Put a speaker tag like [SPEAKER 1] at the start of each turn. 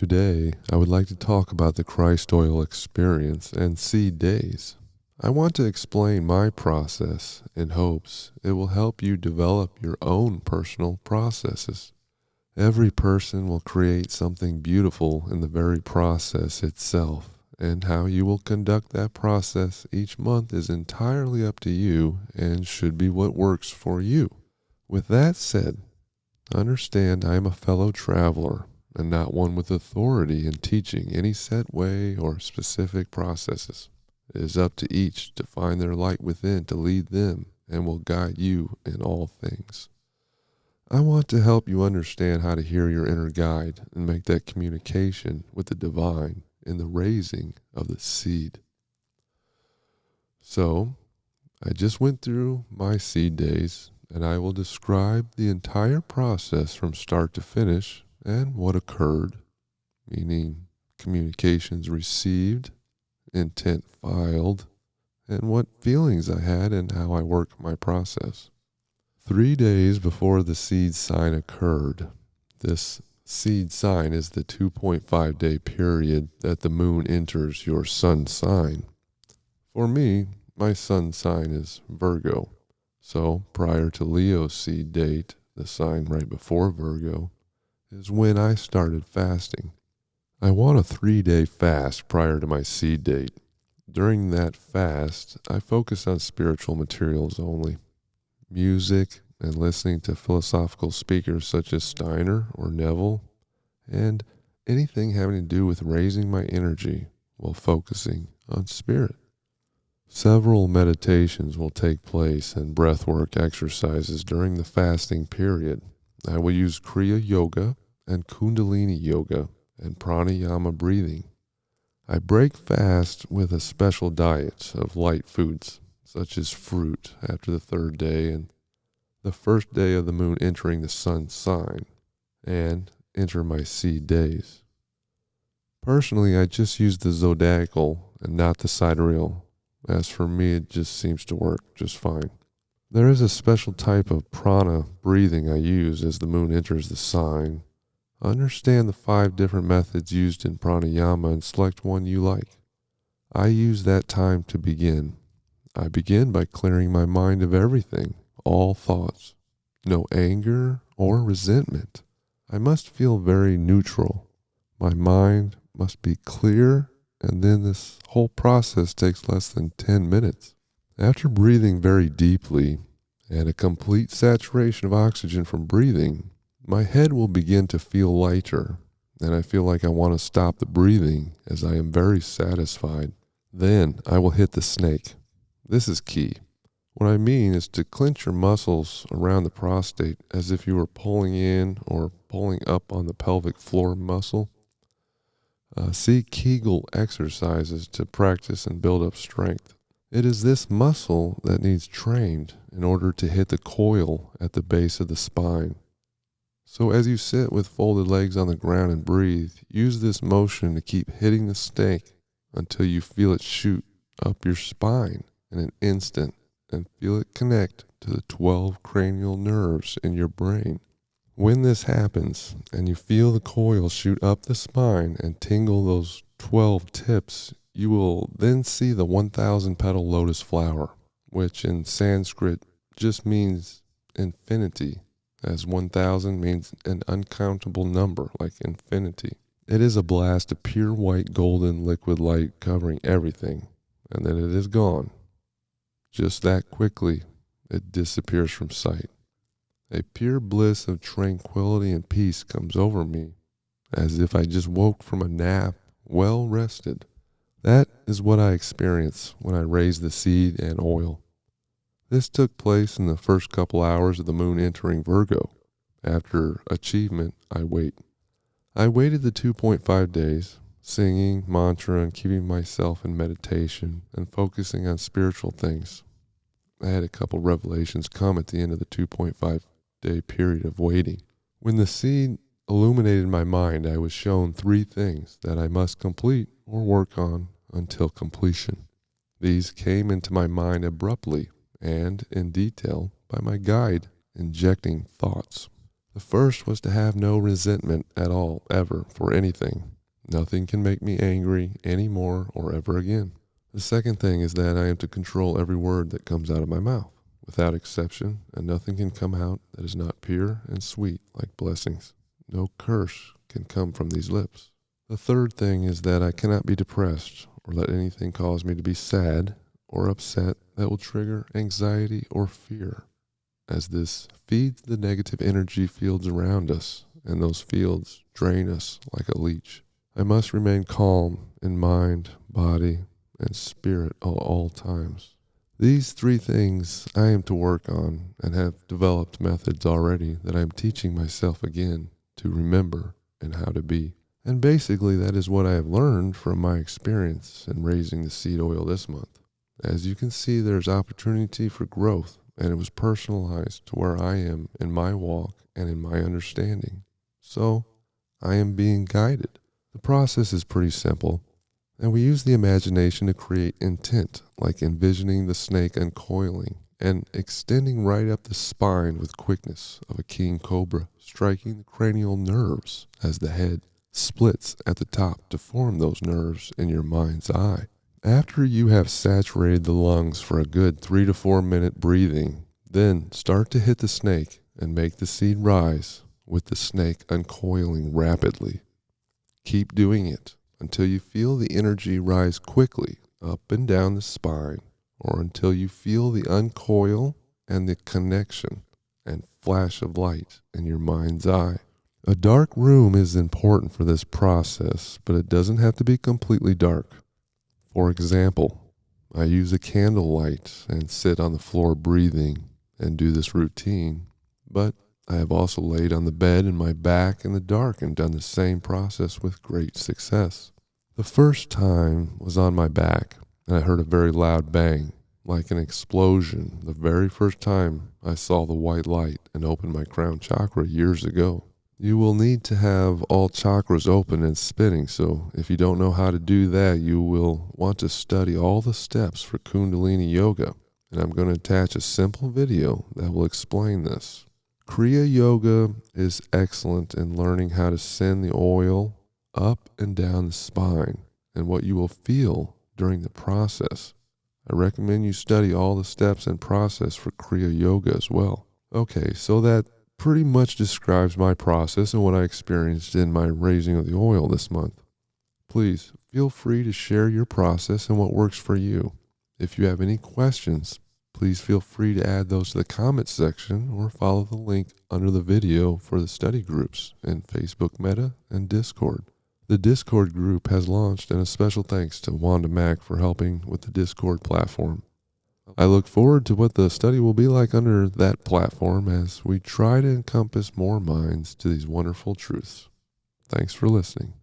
[SPEAKER 1] Today, I would like to talk about the Christ oil experience and seed days. I want to explain my process in hopes it will help you develop your own personal processes. Every person will create something beautiful in the very process itself, and how you will conduct that process each month is entirely up to you and should be what works for you. With that said, understand I am a fellow traveler and not one with authority in teaching any set way or specific processes. It is up to each to find their light within to lead them and will guide you in all things. I want to help you understand how to hear your inner guide and make that communication with the divine in the raising of the seed. So, I just went through my seed days, and I will describe the entire process from start to finish and what occurred, meaning communications received, intent filed, and what feelings I had and how I work my process. 3 days before the seed sign occurred, this seed sign is the 2.5 day period that the moon enters your sun sign. For me, my sun sign is Virgo. So prior to Leo's seed date, the sign right before Virgo, is when I started fasting. I want a 3-day fast prior to my seed date. During that fast, I focus on spiritual materials only. Music and listening to philosophical speakers such as Steiner or Neville, and anything having to do with raising my energy while focusing on spirit. Several meditations will take place and breathwork exercises during the fasting period. I will use Kriya Yoga and Kundalini Yoga and pranayama breathing. I break fast with a special diet of light foods, such as fruit after the 3rd day and the 1st day of the moon entering the sun sign, and enter my seed days. Personally, I just use the zodiacal and not the sidereal. As for me, it just seems to work just fine. There is a special type of prana breathing I use as the moon enters the sign. Understand the 5 different methods used in pranayama and select one you like. I use that time to begin. I begin by clearing my mind of everything, all thoughts. No anger or resentment. I must feel very neutral. My mind must be clear, and then this whole process takes less than 10 minutes. After breathing very deeply and a complete saturation of oxygen from breathing, my head will begin to feel lighter, and I feel like I want to stop the breathing as I am very satisfied. Then I will hit the snake. This is key. What I mean is to clench your muscles around the prostate as if you were pulling in or pulling up on the pelvic floor muscle. See Kegel exercises to practice and build up strength. It is this muscle that needs trained in order to hit the coil at the base of the spine. So as you sit with folded legs on the ground and breathe, use this motion to keep hitting the snake until you feel it shoot up your spine in an instant and feel it connect to the 12 cranial nerves in your brain. When this happens and you feel the coil shoot up the spine and tingle those 12 tips, you will then see the 1,000 petal lotus flower, which in Sanskrit just means infinity, as 1,000 means an uncountable number, like infinity. It is a blast of pure white golden liquid light covering everything, and then it is gone. Just that quickly, it disappears from sight. A pure bliss of tranquility and peace comes over me, as if I just woke from a nap, well rested. That is what I experience when I raise the seed and oil. This took place in the first couple hours of the moon entering Virgo. After achievement, I wait. I waited the 2.5 days, singing mantra and keeping myself in meditation and focusing on spiritual things. I had a couple revelations come at the end of the 2.5 day period of waiting. When the seed illuminated my mind, I was shown 3 things that I must complete or work on until completion. These came into my mind abruptly and in detail by my guide injecting thoughts. The first was to have no resentment at all, ever, for anything. Nothing can make me angry anymore or ever again. The second thing is that I am to control every word that comes out of my mouth, without exception, and nothing can come out that is not pure and sweet like blessings. No curse can come from these lips. The third thing is that I cannot be depressed or let anything cause me to be sad or upset that will trigger anxiety or fear, as this feeds the negative energy fields around us, and those fields drain us like a leech. I must remain calm in mind, body, and spirit at all times. These three things I am to work on and have developed methods already that I am teaching myself again to remember and how to be. And basically that is what I have learned from my experience in raising the seed oil this month. As you can see, there's opportunity for growth, and it was personalized to where I am in my walk and in my understanding. So I am being guided. The process is pretty simple, and we use the imagination to create intent, like envisioning the snake uncoiling and extending right up the spine with quickness of a king cobra, striking the cranial nerves as the head splits at the top to form those nerves in your mind's eye. After you have saturated the lungs for a good 3 to 4 minute breathing, then start to hit the snake and make the seed rise with the snake uncoiling rapidly. Keep doing it until you feel the energy rise quickly up and down the spine, or until you feel the uncoil and the connection and flash of light in your mind's eye. A dark room is important for this process, but it doesn't have to be completely dark. For example, I use a candle light and sit on the floor breathing and do this routine, but I have also laid on the bed in my back in the dark and done the same process with great success. The first time was on my back, and I heard a very loud bang, like an explosion, the very first time I saw the white light and opened my crown chakra years ago. You will need to have all chakras open and spinning, so if you don't know how to do that, you will want to study all the steps for Kundalini Yoga, and I'm going to attach a simple video that will explain this. Kriya Yoga is excellent in learning how to send the oil up and down the spine and what you will feel during the process. I recommend you study all the steps and process for Kriya Yoga as well. Okay, so that pretty much describes my process and what I experienced in my raising of the oil this month. Please feel free to share your process and what works for you. If you have any questions, please feel free to add those to the comments section or follow the link under the video for the study groups in Facebook Meta and Discord. The Discord group has launched, and a special thanks to Wanda Mack for helping with the Discord platform. I look forward to what the study will be like under that platform as we try to encompass more minds to these wonderful truths. Thanks for listening.